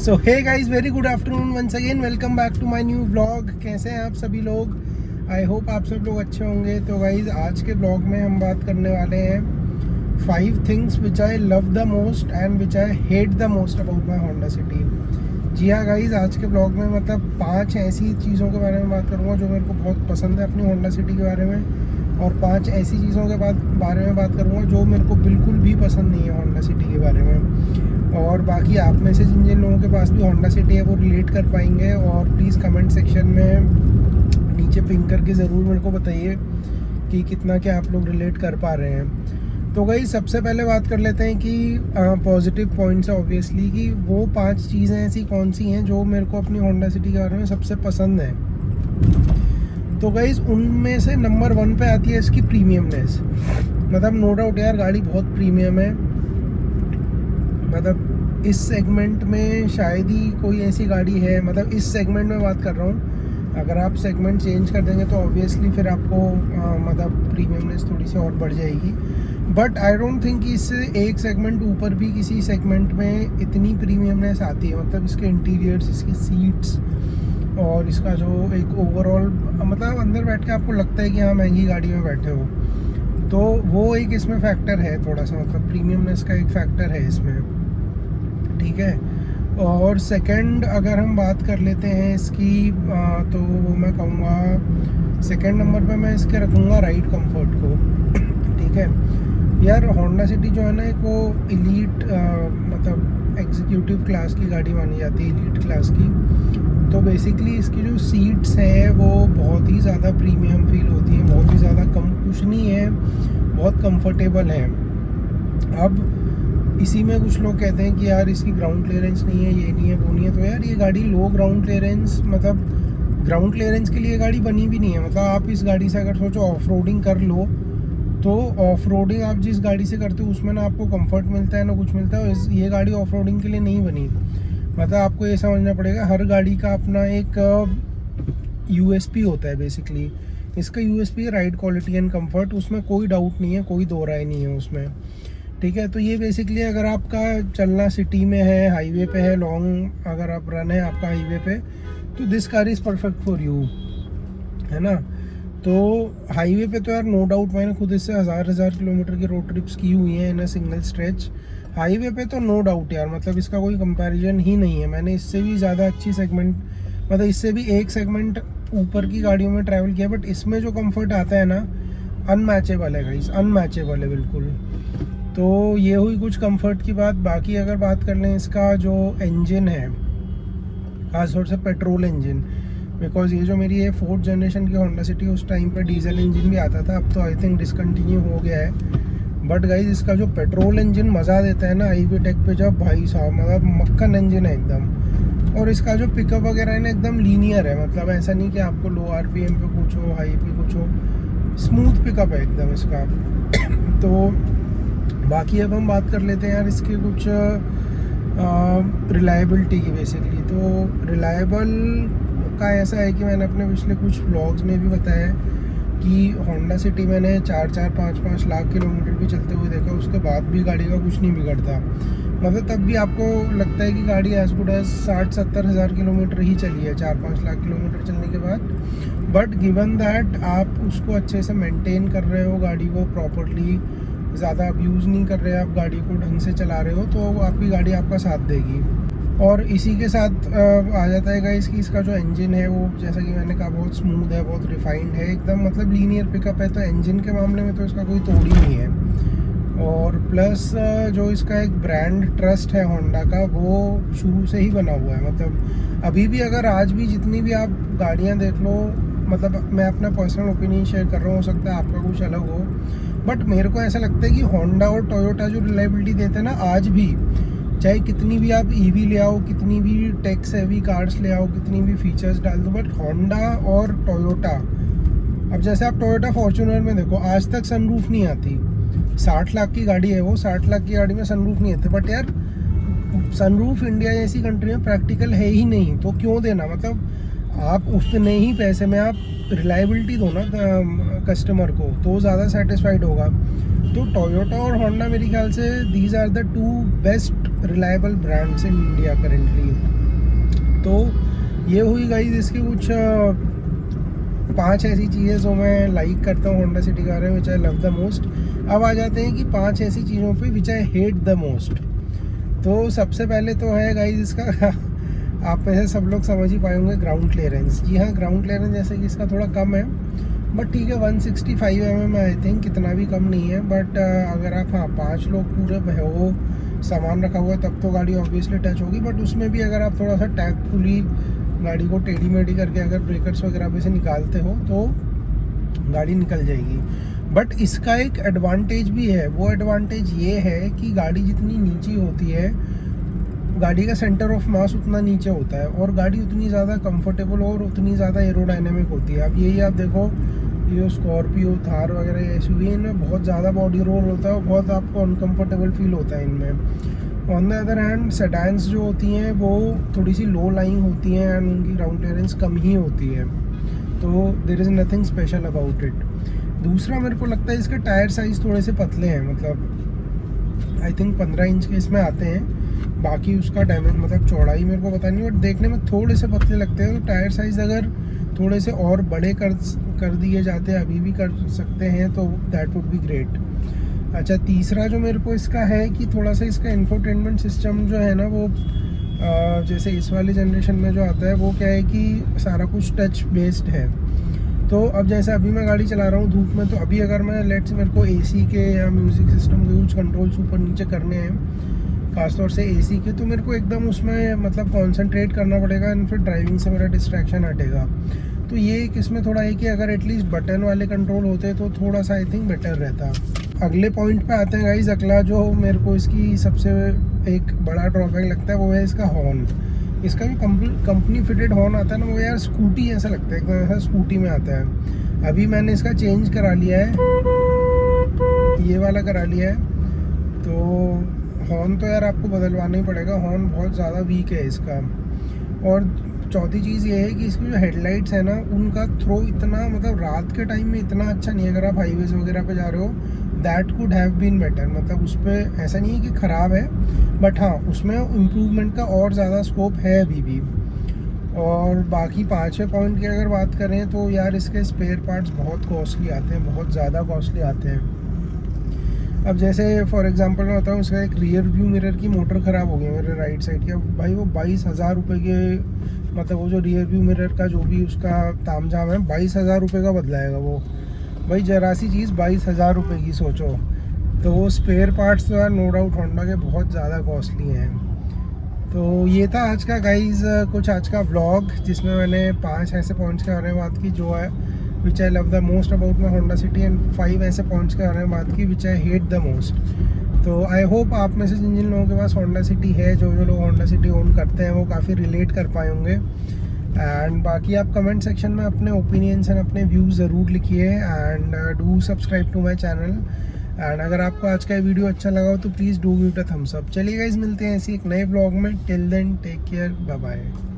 So hey guys, very good afternoon once again, welcome back to my new vlog. कैसे हैं आप सभी लोग? आई होप आप सब लोग अच्छे होंगे। तो गाइस, आज के व्लॉग में हम बात करने वाले हैं 5 things which I love the most and which I hate the most about my Honda City. जी हाँ गाइस, आज के व्लॉग में मतलब 5 ऐसी चीज़ों के बारे में बात करूँगा जो मेरे को बहुत पसंद है अपनी होंडा सिटी के बारे में, और 5 ऐसी चीज़ों के बारे में बात करूँगा जो मेरे को बिल्कुल भी पसंद नहीं है होंडा सिटी के बारे में। और बाकी आप में से जिन जिन लोगों के पास भी होंडा सिटी है वो रिलेट कर पाएंगे, और प्लीज़ कमेंट सेक्शन में नीचे पिंक करके ज़रूर मेरे को बताइए कि कितना क्या आप लोग रिलेट कर पा रहे हैं। तो गई, सबसे पहले बात कर लेते हैं कि पॉजिटिव पॉइंट्स है ऑब्वियसली, कि वो 5 चीज़ें ऐसी कौन सी हैं जो मेरे को अपनी होंडा सिटी के बारे में सबसे पसंद है। तो गाइज, उनमें से नंबर 1 पे आती है इसकी प्रीमियमनेस। मतलब नो डाउट यार, गाड़ी बहुत प्रीमियम है। मतलब इस सेगमेंट में शायद ही कोई ऐसी गाड़ी है, मतलब इस सेगमेंट में बात कर रहा हूँ। अगर आप सेगमेंट चेंज कर देंगे तो ऑब्वियसली फिर आपको मतलब प्रीमियमनेस थोड़ी सी और बढ़ जाएगी। बट आई डोंट थिंक कि इससे एक सेगमेंट ऊपर भी किसी सेगमेंट में इतनी प्रीमियमनेस आती है। मतलब इसके इंटीरियर्स, इसकी सीट्स, और इसका जो एक ओवरऑल मतलब अंदर बैठ के आपको लगता है कि हाँ महंगी गाड़ी में बैठे हो, तो वो एक इसमें फैक्टर है थोड़ा सा। मतलब प्रीमियमनेस का एक फैक्टर है इसमें, ठीक है। और सेकंड अगर हम बात कर लेते हैं इसकी, तो मैं कहूँगा सेकंड नंबर पे मैं इसके रखूँगा राइड कंफर्ट को। ठीक है यार, होंडा सिटी जो है ना, एक वो एलीट मतलब एग्जीक्यूटिव क्लास की गाड़ी मानी जाती है, एलीट क्लास की। तो बेसिकली इसकी जो सीट्स हैं वो बहुत ही ज़्यादा प्रीमियम फील होती हैं, बहुत ही ज़्यादा कुशनी है, बहुत कंफर्टेबल है। अब इसी में कुछ लोग कहते हैं कि यार इसकी ग्राउंड क्लियरेंस नहीं है, ये नहीं है, वो नहीं है। तो यार ये गाड़ी लो ग्राउंड क्लियरेंस, मतलब ग्राउंड क्लियरेंस के लिए गाड़ी बनी भी नहीं है। मतलब आप इस गाड़ी से अगर सोचो ऑफ रोडिंग कर लो, तो ऑफ रोडिंग आप जिस गाड़ी से करते हो उसमें ना आपको कंफर्ट मिलता है ना कुछ मिलता है। ये गाड़ी ऑफ रोडिंग के लिए नहीं बनी। मतलब आपको ये समझना पड़ेगा, हर गाड़ी का अपना एक यूएसपी होता है बेसिकली। इसका यूएसपी है राइड क्वालिटी एंड कंफर्ट, उसमें कोई डाउट नहीं है, कोई दो राय नहीं है उसमें। ठीक है, तो ये बेसिकली अगर आपका चलना सिटी में है, हाईवे पे है, लॉन्ग अगर आप रन है आपका हाईवे पे, तो this car is perfect for you, है ना। तो हाईवे पे तो यार नो डाउट, मैंने खुद इससे हज़ार किलोमीटर की रोड ट्रिप्स की हुई हैं इन अ सिंगल स्ट्रेच। हाईवे पे तो नो डाउट यार, मतलब इसका कोई कंपैरिजन ही नहीं है। मैंने इससे भी ज़्यादा अच्छी सेगमेंट, मतलब इससे भी एक सेगमेंट ऊपर की गाड़ियों में ट्रैवल किया, बट इसमें जो कंफर्ट आता है ना, अनमैचेबल है गाइस, अनमैचेबल है बिल्कुल। तो ये हुई कुछ कंफर्ट की बात। बाकी अगर बात कर लें इसका जो इंजन है, खासतौर से पेट्रोल इंजन, बिकॉज ये जो मेरी है 4th जनरेशन की होंडा सिटी, उस टाइम पे डीजल इंजन भी आता था, अब तो आई थिंक डिसकंटिन्यू हो गया है। बट गाइज, इसका जो पेट्रोल इंजन मज़ा देता है ना हाईवे टेक पे, जब भाई साहब मतलब मक्खन इंजन है एकदम। और इसका जो पिकअप वगैरह है ना एकदम लीनियर है, मतलब ऐसा नहीं कि आपको लो आरपीएम पे कुछ हो, हाई पे कुछ हो, स्मूथ पिकअप है एकदम इसका। तो बाकी अब हम बात कर लेते हैं यार इसके कुछ रिलायबिलिटी की। बेसिकली तो रिलायबल का ऐसा है कि मैंने अपने पिछले कुछ व्लॉग्स में भी बताया है कि होंडा सिटी मैंने 4-4, 5-5 लाख किलोमीटर भी चलते हुए देखा, उसके बाद भी गाड़ी का कुछ नहीं बिगड़ता। मतलब तब भी आपको लगता है कि गाड़ी एज गुड एज 60-70 हज़ार किलोमीटर ही चली है 4-5 लाख किलोमीटर चलने के बाद। बट गिवन दैट आप उसको अच्छे से मेंटेन कर रहे हो, गाड़ी को प्रॉपरली, ज़्यादा अब्यूज़ नहीं कर रहे, आप गाड़ी को ढंग से चला रहे हो, तो आपकी गाड़ी आपका साथ देगी। और इसी के साथ आ जाता है गाइस कि इसका जो इंजन है वो, जैसा कि मैंने कहा, बहुत स्मूथ है, बहुत रिफाइंड है एकदम, मतलब लीनियर पिकअप है। तो इंजन के मामले में तो इसका कोई तोड़ ही नहीं है। और प्लस जो इसका एक ब्रांड ट्रस्ट है होंडा का, वो शुरू से ही बना हुआ है। मतलब अभी भी अगर आज भी जितनी भी आप गाड़ियाँ देख लो, मतलब मैं अपना पर्सनल ओपिनियन शेयर कर रहा हूँ, हो सकता है आपका कुछ अलग हो, बट मेरे को ऐसा लगता है कि होंडा और टोयोटा जो रिलायबिलिटी देते हैं ना, आज भी चाहे कितनी भी आप ईवी ले आओ, कितनी भी टेक्स हैवी कार्स ले आओ, कितनी भी फीचर्स डाल दो, बट होंडा और टोयोटा, अब जैसे आप टोयोटा फॉर्च्यूनर में देखो, आज तक सनरूफ नहीं आती। 60 लाख की गाड़ी है वो, 60 लाख की गाड़ी में सनरूफ नहीं आते। बट यार सनरूफ इंडिया जैसी कंट्री में प्रैक्टिकल है ही नहीं, तो क्यों देना। मतलब आप उतने ही पैसे में आप रिलायबिलिटी दो ना कस्टमर को, तो ज़्यादा सेटिस्फाइड होगा। तो टोयोटा और होंडा मेरे ख्याल से these are the two best reliable brands in India currently. तो ये हुई गाइस इसकी कुछ 5 ऐसी चीज़ें जो मैं लाइक करता हूँ होंडा सिटी कार में, विच आई लव द मोस्ट। अब आ जाते हैं कि 5 ऐसी चीज़ों पे विच आई हेट द मोस्ट। तो सबसे पहले तो है गाइस इसका आप में से सब लोग समझ ही पाए होंगे, ग्राउंड क्लियरेंस। जी हाँ, ग्राउंड क्लियरेंस जैसे कि इसका थोड़ा कम है, बट ठीक है 165 mm आई थिंक, इतना भी कम नहीं है। बट अगर आप 5 लोग पूरे हो, सामान रखा हुआ है, तब तो गाड़ी ऑब्वियसली टच होगी। बट उसमें भी अगर आप थोड़ा सा टैक्टफुली गाड़ी को टेढ़ी मेढ़ी करके अगर ब्रेकर्स वगैरह पे से निकालते हो तो गाड़ी निकल जाएगी। बट इसका एक एडवांटेज भी है, वो एडवांटेज ये है कि गाड़ी जितनी नीचे होती है, गाड़ी का सेंटर ऑफ मास उतना नीचे होता है और गाड़ी उतनी ज़्यादा कंफर्टेबल और उतनी ज़्यादा एरोडायनेमिक होती है। अब यही आप देखो, ये स्कॉर्पियो, थार वगैरह एसयूवी, इनमें बहुत ज़्यादा बॉडी रोल होता है और बहुत आपको अनकंफर्टेबल फील होता है इनमें। On the other hand sedans जो होती हैं वो थोड़ी सी लो लाइंग होती हैं एंड उनकी ग्राउंड क्लियरेंस कम ही होती है, तो there is nothing special about it. दूसरा मेरे को लगता है इसके टायर साइज़ थोड़े से पतले हैं, मतलब आई थिंक 15 इंच के इसमें आते हैं। बाकी उसका डैमेज मतलब चौड़ाई मेरे को पता नहीं, बट देखने में थोड़े से पतले लगते हैं। तो टायर साइज़ अगर थोड़े से और बड़े कर दिए जाते हैं, अभी भी कर सकते हैं, तो दैट वुड बी ग्रेट। अच्छा, तीसरा जो मेरे को इसका है कि थोड़ा सा इसका इंफोटेनमेंट सिस्टम जो है ना, वो जैसे इस वाले जनरेशन में जो आता है वो क्या है कि सारा कुछ टच बेस्ड है। तो अब जैसे अभी मैं गाड़ी चला रहा हूँ धूप में, तो अभी अगर मैं लेट्स मेरे को एसी के या म्यूज़िक सिस्टम के कुछ कंट्रोल्स ऊपर नीचे करने हैं, खासतौर से एसी के, तो मेरे को एकदम उसमें मतलब कंसंट्रेट करना पड़ेगा एंड फिर ड्राइविंग से मेरा डिस्ट्रैक्शन हटेगा। तो ये एक इसमें थोड़ा है कि अगर एटलीस्ट बटन वाले कंट्रोल होते तो थोड़ा सा आई थिंक बेटर रहता। अगले पॉइंट पे आते हैं गाइस, अगला जो मेरे को इसकी सबसे एक बड़ा ड्रॉबैक लगता है वो है इसका हॉर्न। इसका जो कंपनी फिटेड हॉर्न आता है ना, वो यार स्कूटी ऐसा लगता है, एकदम ऐसा स्कूटी में आता है। अभी मैंने इसका चेंज करा लिया है, ये वाला करा लिया है, तो हॉर्न तो यार आपको बदलवाना ही पड़ेगा, हॉर्न बहुत ज़्यादा वीक है इसका। और चौथी चीज़ ये है कि इसकी जो हेडलाइट्स है ना, उनका थ्रो इतना मतलब रात के टाइम में इतना अच्छा नहीं है। अगर आप हाईवेज़ वगैरह पे जा रहे हो, that could have been better. मतलब उस पर ऐसा नहीं है कि ख़राब है, बट हाँ उसमें इम्प्रूवमेंट का और ज़्यादा स्कोप है अभी भी। और बाकी 5वें पॉइंट की अगर बात करें तो यार इसके स्पेयर पार्ट्स बहुत कॉस्टली आते हैं, बहुत ज़्यादा कॉस्टली आते हैं। अब जैसे फॉर एग्जांपल मैं बताऊँ, इसका एक रियर व्यू मिरर की मोटर ख़राब हो गई मेरे राइट साइड की। भाई वो 22,000 रुपये के, मतलब वो जो रियर व्यू मिरर का जो भी उसका तामझाम है, 22,000 रुपये का बदलाएगा वो। भाई जरा सी चीज़ 22,000 रुपये की, सोचो। तो वो स्पेयर पार्ट्स तो यार नो डाउट होंडा के बहुत ज़्यादा कॉस्टली हैं। तो ये था आज का गाइज़ कुछ आज का व्लॉग, जिसमें मैंने 5 ऐसे पॉइंट्स के बारे में बात की जो है which I love the most about my Honda City, and 5 ऐसे पॉइंट्स के बारे में बात की which I hate the most. तो आई होप आप में से जिन जिन लोगों के पास होंडा सिटी है, जो लोग होंडा सिटी ओन करते हैं, वो काफ़ी रिलेट कर पाए होंगे। एंड बाकी आप कमेंट सेक्शन में अपने ओपिनियंस एंड अपने व्यूज़ ज़रूर लिखिए, and do subscribe to my channel. And अगर आपको आज का वीडियो अच्छा लगा हो तो please do give it a thumbs up. चलिए गाइस, मिलते हैं ऐसी एक नए ब्लॉग में। Till then take care, bye bye.